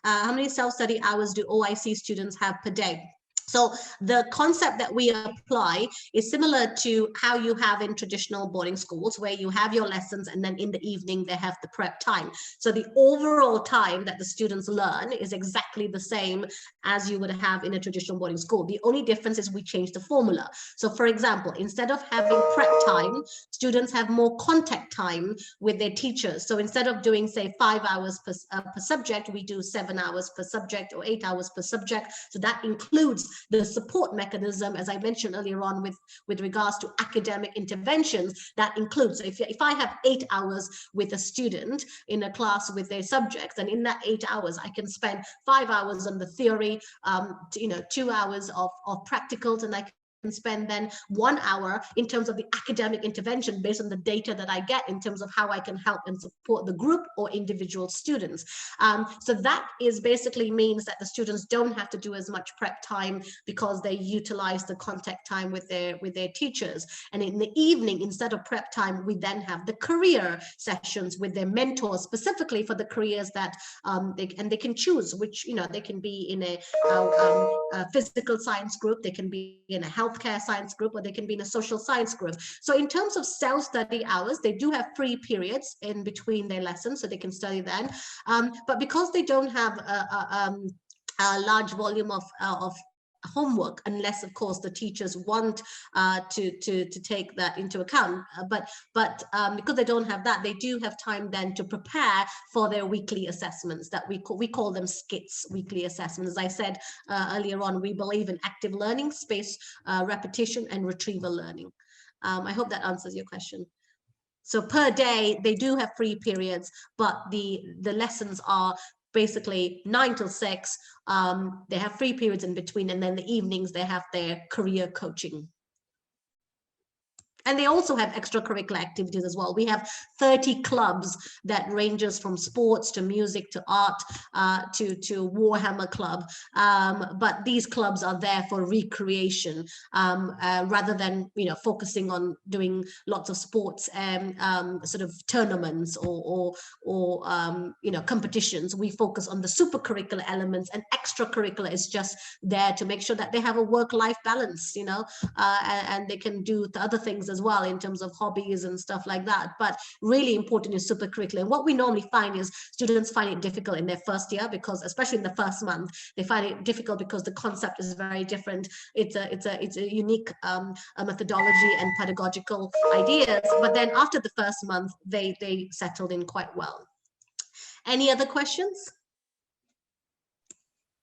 how many self-study hours do OIC students have per day? So the concept that we apply is similar to how you have in traditional boarding schools, where you have your lessons and then in the evening they have the prep time. So the overall time that the students learn is exactly the same as you would have in a traditional boarding school. The only difference is we change the formula. So for example, instead of having prep time, students have more contact time with their teachers. So instead of doing, say, 5 hours per subject, we do 7 hours per subject or 8 hours per subject. So that includes the support mechanism, as I mentioned earlier on, with regards to academic interventions, that includes. So if I have 8 hours with a student in a class with their subjects, and in that 8 hours, I can spend 5 hours on the theory, 2 hours of practicals, and I can spend then 1 hour in terms of the academic intervention based on the data that I get in terms of how I can help and support the group or individual students. So that is basically means that the students don't have to do as much prep time because they utilize the contact time with their teachers. And in the evening, instead of prep time, we then have the career sessions with their mentors, specifically for the careers that they can choose which, they can be in a physical science group, they can be in a healthcare science group, or they can be in a social science group. So in terms of self-study hours, they do have free periods in between their lessons, so they can study then. But because they don't have a large volume of homework, unless of course the teachers want to take that into account, but because they don't have that, they do have time then to prepare for their weekly assessments that we call them skits, weekly assessments. As I said earlier on, we believe in active learning, space repetition, and retrieval learning. I hope that answers your question. So per day, they do have free periods, but the lessons are basically 9 till 6. They have free periods in between, and then the evenings they have their career coaching. And they also have extracurricular activities as well. We have 30 clubs that ranges from sports to music to art to Warhammer Club. But these clubs are there for recreation rather than focusing on doing lots of sports and sort of tournaments or competitions. We focus on the supercurricular elements, and extracurricular is just there to make sure that they have a work-life balance, and they can do the other things as well in terms of hobbies and stuff like that. But really important is supercurricular. And what we normally find is students find it difficult in their first year, because especially in the first month, they find it difficult because the concept is very different. It's a unique methodology and pedagogical ideas. But then after the first month, they settled in quite well. Any other questions?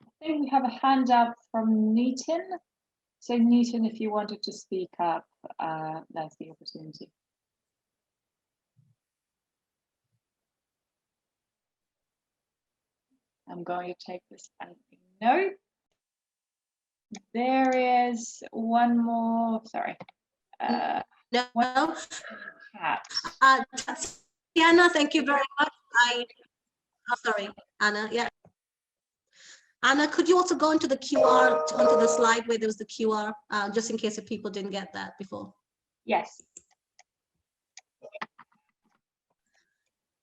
I think we have a hand up from Newton. So Newton, if you wanted to speak up, that's the opportunity. I'm going to take this as a no. There is one more, sorry. No. One chat. Tatiana, thank you very much. Sorry, Anna. Yeah. Anna, could you also go into the QR, onto the slide where there was the QR, just in case if people didn't get that before? Yes.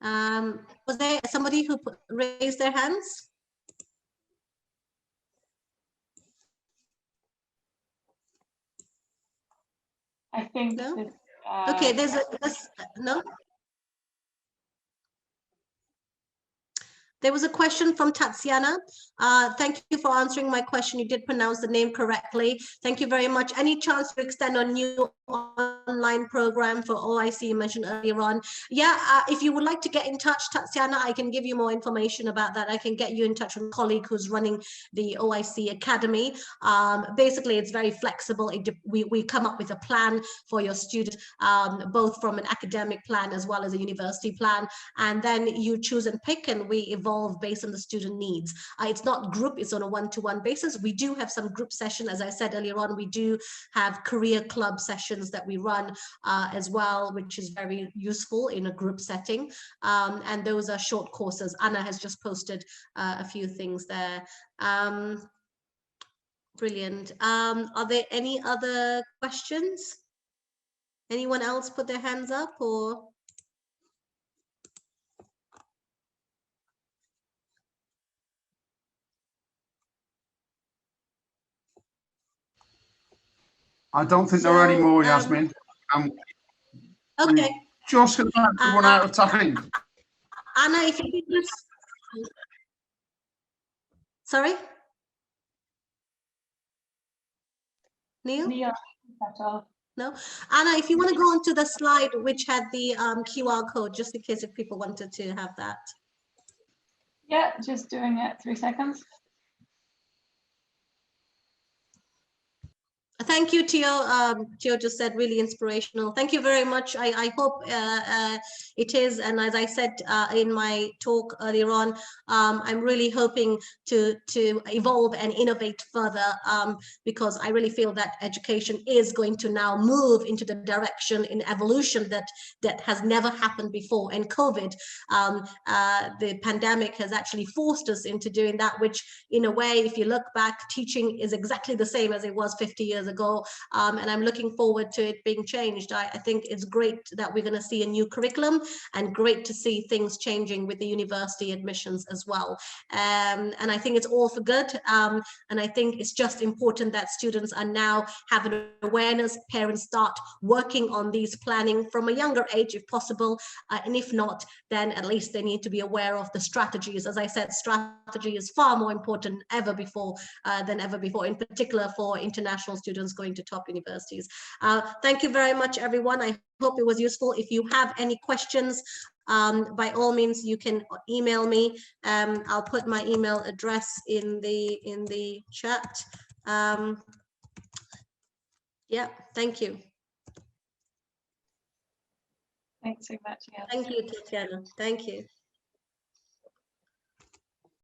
Was there somebody who raised their hands? I think No? this, Okay, there's no? There was a question from Tatiana. Thank you for answering my question. You did pronounce the name correctly. Thank you very much. Any chance to extend a new online program for OIC you mentioned earlier on? Yeah, if you would like to get in touch, Tatiana, I can give you more information about that. I can get you in touch with a colleague who's running the OIC Academy. Basically, it's very flexible. We come up with a plan for your student, both from an academic plan as well as a university plan. And then you choose and pick, and we evolve based on the student needs. It's not group, it's on a one-to-one basis. We do have some group session, as I said earlier on, we do have career club sessions that we run as well, which is very useful in a group setting. And those are short courses. Anna has just posted a few things there. Brilliant. Are there any other questions? Anyone else put their hands up or? I don't think there are any more, Yasmin. Okay. Just about to run out of time. Anna, if you could just... Sorry? Neil? Neil, that's all. No? Anna, if you want to go on to the slide which had the QR code, just in case if people wanted to have that. Yeah, just doing it, 3 seconds. Thank you, Tio. Tio just said really inspirational. Thank you very much. I hope it is. And as I said in my talk earlier on, I'm really hoping to evolve and innovate further because I really feel that education is going to now move into the direction in evolution that has never happened before. And COVID, the pandemic has actually forced us into doing that, which in a way, if you look back, teaching is exactly the same as it was 50 years ago, and I'm looking forward to it being changed. I think it's great that we're going to see a new curriculum, and great to see things changing with the university admissions as well. And I think it's all for good, and I think it's just important that students are now having an awareness, parents start working on these planning from a younger age if possible, and if not, then at least they need to be aware of the strategies. As I said, strategy is far more important than ever before, in particular for international students going to top universities. Thank you very much, everyone. I hope it was useful. If you have any questions, by all means, you can email me. I'll put my email address in the chat. Yeah, thank you. Thanks so much. Yeah. Thank you, Tatiana. Thank you.